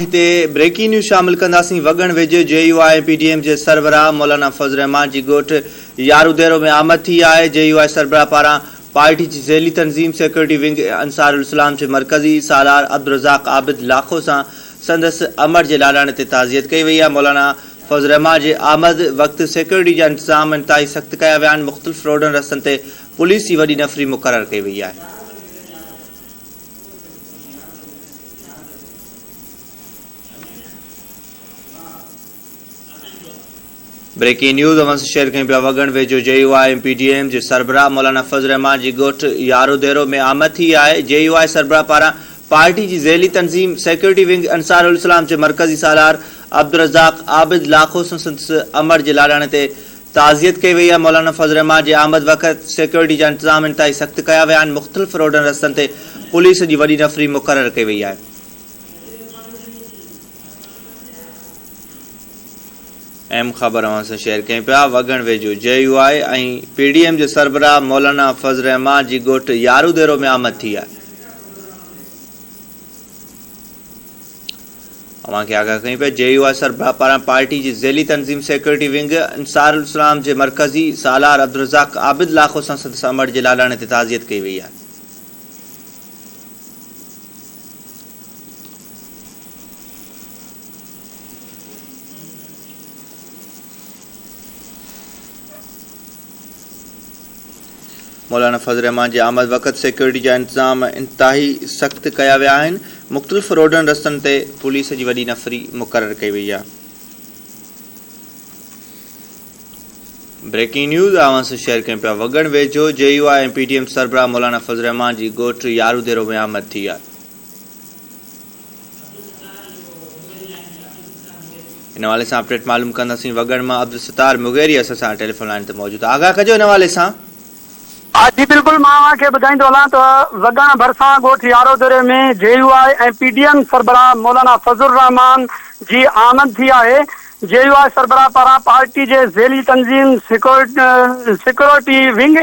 Breaking news शामिल कंदासीं। वगण वेझे JUI PDM जे सरबराह मौलाना फज़ल रहमान जी ॻोठ यारूदेरो में आमद थी आहे। JUI सरबराह पारां पार्टी जी ज़ैली तंज़ीम सिक्योरिटी विंग अंसारुल इस्लाम जे मरकज़ी सालार अब्दुल रज़ाक आबिद लाखो सां संदसि अमर जे लाॾाणे ते ताज़ियत कई वई आहे। मौलाना फज़ल रहमान जे आमद वक़्तु सिक्योरिटी जा इंतज़ाम इंतहाई सख़्त कया विया आहिनि। मुख़्तलिफ़ रोडनि रस्तनि ते पुलिस जी वॾी नफ़री मुक़ररु कई वई आहे। ब्रेकिंग न्यूज़ अवं शेयर कयूं पिया। वगण वेझो JUI PDM जे सरबराह मौलाना फज़ल रहमान जी ॻोठ यारूदेरो में आमद थी आहे। JUI सरबराह पारां पार्टी जी ज़ैली तंज़ीम सिक्योरिटी विंग अंसारुल इस्लाम जे मरकज़ी सालार अब्दुल रज़ाक आबिद लाखो सां संदसि अमर जे लाॾाणे ते ताज़ियत कई वई आहे। मौलाना फज़ल रहमान जे आमद वक़्तु सिक्योरिटी जा इंतज़ाम इंतहाई सख़्त कया विया आहिनि। मुख़्तलिफ़ रोडनि रस्तनि ते पुलिस जी वॾी नफ़री मुक़ररु कई वई आहे। अहम ख़बर अवां सां शेयर कयूं पिया। वगण वेझो JUI ऐं PDM जे सरबराह मौलाना फज़ल रहमान जी ॻोठ यारूदेरो में आमद थी आहे। अवां खे आगाह कयूं पिया। JUI सरबराह पारां पार्टी जी ज़ैली तंज़ीम सिक्योरिटी विंग अंसारुल इस्लाम जे मरकज़ी सालार अब्दुल रज़ाक आबिद लाखो सां संदसि अमर जे लाॾाणे ते ताज़ियत कई वई आहे। मौलाना फज़ल रहमान जी आमद वक़्तु सिक्योरिटी जा इंतज़ाम इंतहाई सख़्त कया विया आहिनि। मुख़्तलिफ़ रोडनि रस्तनि ते पुलिस जी वॾी नफ़री मुक़ररु कई वई आहे। ब्रेकिंग न्यूज़ अवां सां शेयर कयूं पिया। वगण वेझो JUI ऐं PDM सरबराह मौलाना फज़ल रहमान जी ॻोठ यारूदेरो में आमद थी आहे। इन हवाले सां अपडेट मालूम कंदासीं। वगण मां अब्दुल सत्तार मुगेरी असां सां टेलीफोन लाइन ते मौजूदु आहे। आगाह कजो इन हवाले सां। जी बिल्कुल, मां खे ॿुधाईंदो हलां त वगण भरिसां ॻोठ यारोदरे में JUI ऐं PDM सरबराह मौलाना फज़ल रहमान जी आमद थी आहे। JUI सरबराह पारां पार्टी जे ज़ैली तंज़ीम सिक्योरिटी विंग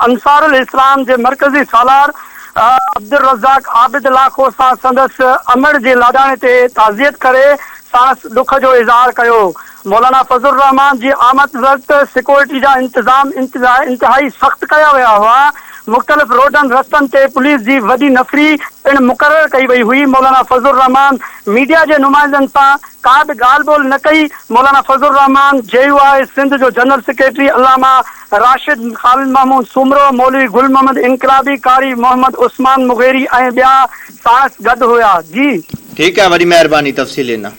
अंसारुल इस्लाम जे मरकज़ी सालार अब्दुल रज़ाक आबिद लाखो सां संदसि अमर जे लाॾाणे ते ताज़ियत करे संदसि ॾुख जो इज़हार कयो। मौलाना फज़ल रहमान जी आमद वक़्तु सिक्योरिटी जा इंतज़ाम इंतहाई सख़्त कया विया हुआ। मुख़्तलिफ़ रोडनि रस्तनि ते पुलिस जी वॾी नफ़री पिणु मुक़ररु कई वई हुई। मौलाना फज़ल रहमान मीडिया जे नुमाइंदनि सां का बि ॻाल्हि ॿोल न कई। मौलाना फज़ल रहमान JUI सिंध जो जनरल सेक्रेटरी अल्लामा राशिद ख़ालिद महमूद सुमरो, मौलवी गुल मोहम्मद इनकलाबी, कारी मोहम्मद उस्मान मुगेरी ऐं ॿिया साणसि गॾु हुया। जी ठीकु आहे, वॾी महिरबानी तफ़सील ॾिना।